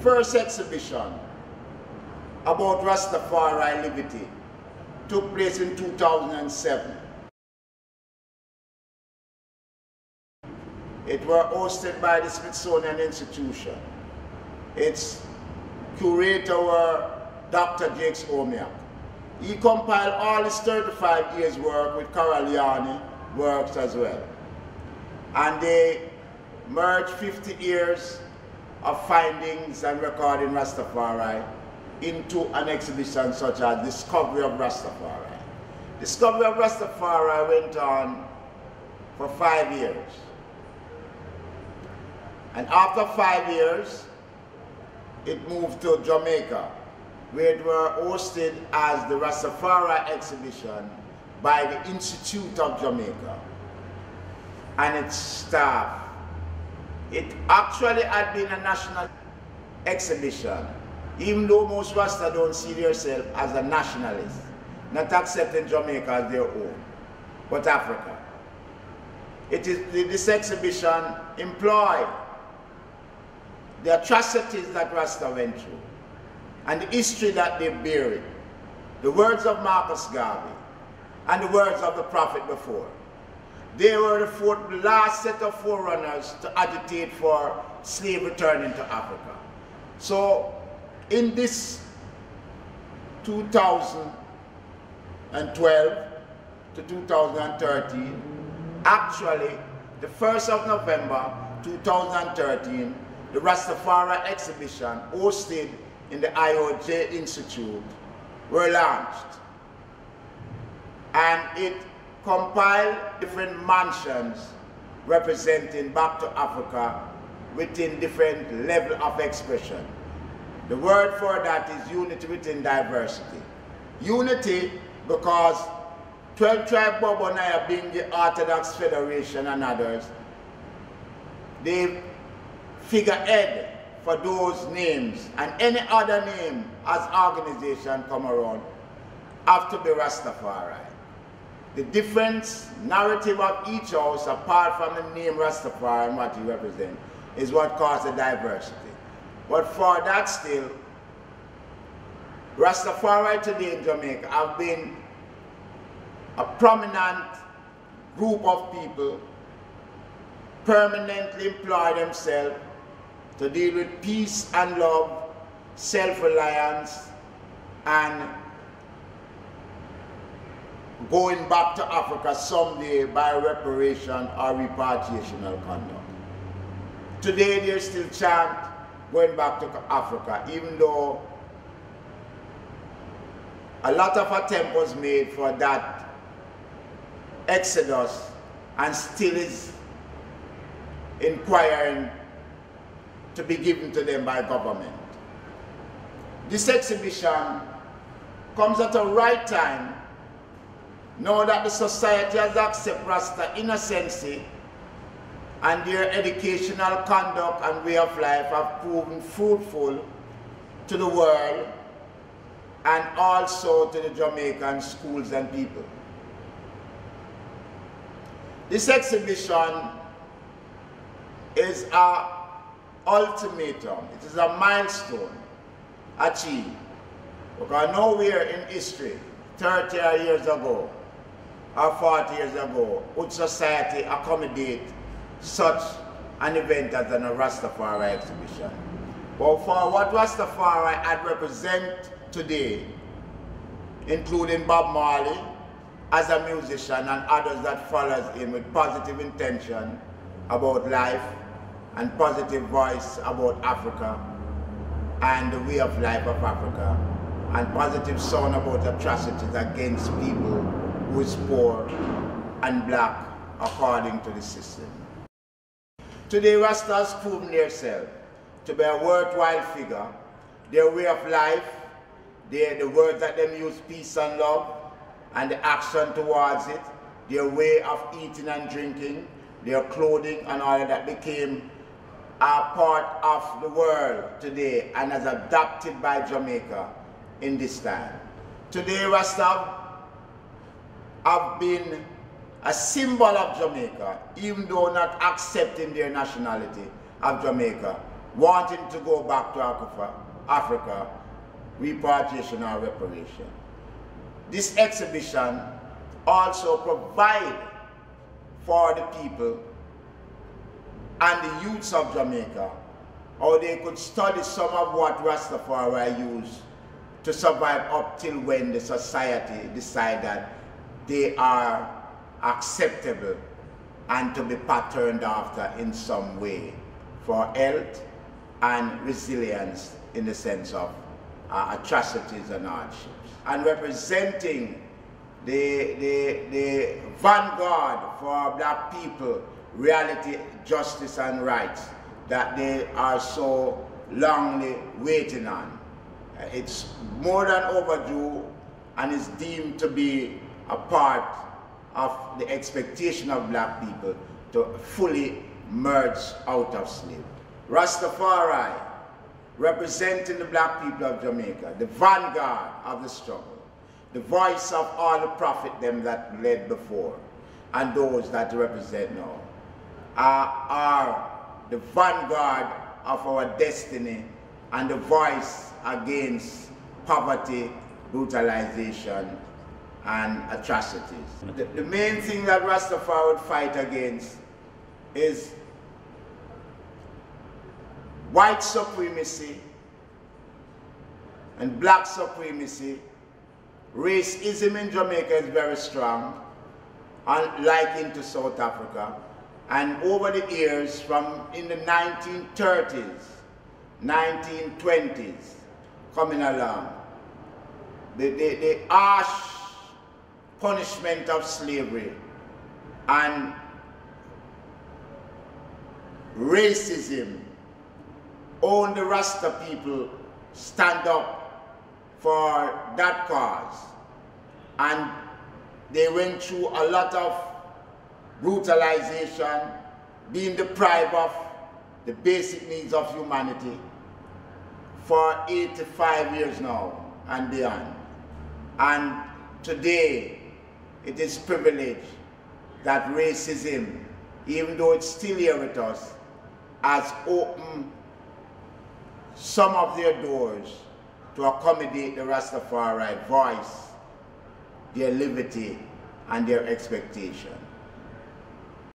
first exhibition about Rastafari liberty took place in 2007. It was hosted by the Smithsonian Institute. Its curator were Dr. Jakes Omiak. He compiled all his 35 years work with Caroliani works as well. And they merged 50 years of findings and recording Rastafari into an exhibition such as Discovery of Rastafari. Discovery of Rastafari went on for 5 years. And after 5 years, it moved to Jamaica, where it were hosted as the Rastafari Exhibition by the Institute of Jamaica and its staff. It actually had been a national exhibition, even though most Rasta don't see themselves as a nationalist, not accepting Jamaica as their own, but Africa. This exhibition employed the atrocities that Rasta went through and the history that they buried, the words of Marcus Garvey and the words of the prophet before. They were the last set of forerunners to agitate for slave returning to Africa. So in this 2012 to 2013, actually the 1st of November 2013, the Rastafari Exhibition hosted in the IOJ Institute were launched. And it compiled different mansions representing back to Africa within different level of expression. The word for that is unity within diversity. Unity because 12 Tribe Bobonaya being the Orthodox Federation and others, they figurehead for those names, and any other name as organization come around have to be Rastafari. The difference narrative of each house, apart from the name Rastafari and what he represents, is what causes the diversity. But for that still, Rastafari today in Jamaica have been a prominent group of people permanently employ themselves to deal with peace and love, self-reliance, and going back to Africa someday by reparation or repatriational conduct. Today they still chant going back to Africa, even though a lot of attempt was made for that exodus and still is inquiring to be given to them by government. This exhibition comes at a right time now that the society has accepted Rasta innocency and their educational conduct and way of life have proven fruitful to the world and also to the Jamaican schools and people. This exhibition is an ultimatum, it is a milestone achieved, because nowhere in history, 30 years ago or 40 years ago, would society accommodate such an event as an Rastafari exhibition. But for what Rastafari had represent today, including Bob Marley as a musician and others that follows him with positive intention about life and positive voice about Africa and the way of life of Africa, and positive sound about atrocities against people who is poor and black according to the system. Today Rastas proven themselves to be a worthwhile figure. Their way of life, the words that they use, peace and love, and the action towards it, their way of eating and drinking, their clothing and all of that became a part of the world today and as adopted by Jamaica in this time. Today Rasta have been a symbol of Jamaica, even though not accepting their nationality of Jamaica, wanting to go back to Africa, repatriation or reparation. This exhibition also provides for the people and the youths of Jamaica how they could study some of what Rastafari used to survive up till when the society decide that they are acceptable and to be patterned after in some way for health and resilience in the sense of atrocities and hardships. And representing the vanguard for black people, reality, justice and rights that they are so longly waiting on. It's more than overdue and is deemed to be a part of the expectation of black people to fully merge out of slavery. Rastafari, representing the black people of Jamaica, the vanguard of the struggle, the voice of all the prophet them that led before, and those that represent now, are the vanguard of our destiny and the voice against poverty, brutalization, and atrocities. The main thing that Rastafari would fight against is white supremacy and black supremacy. Racism in Jamaica is very strong, unlike into South Africa. And over the years, from in the 1930s, 1920s, coming along, the harsh punishment of slavery and racism, all the Rasta people stand up for that cause. And they went through a lot of brutalization, being deprived of the basic needs of humanity for 85 years now and beyond. And today, it is privileged that racism, even though it's still here with us, has opened some of their doors to accommodate the Rastafari voice, their liberty, and their expectation.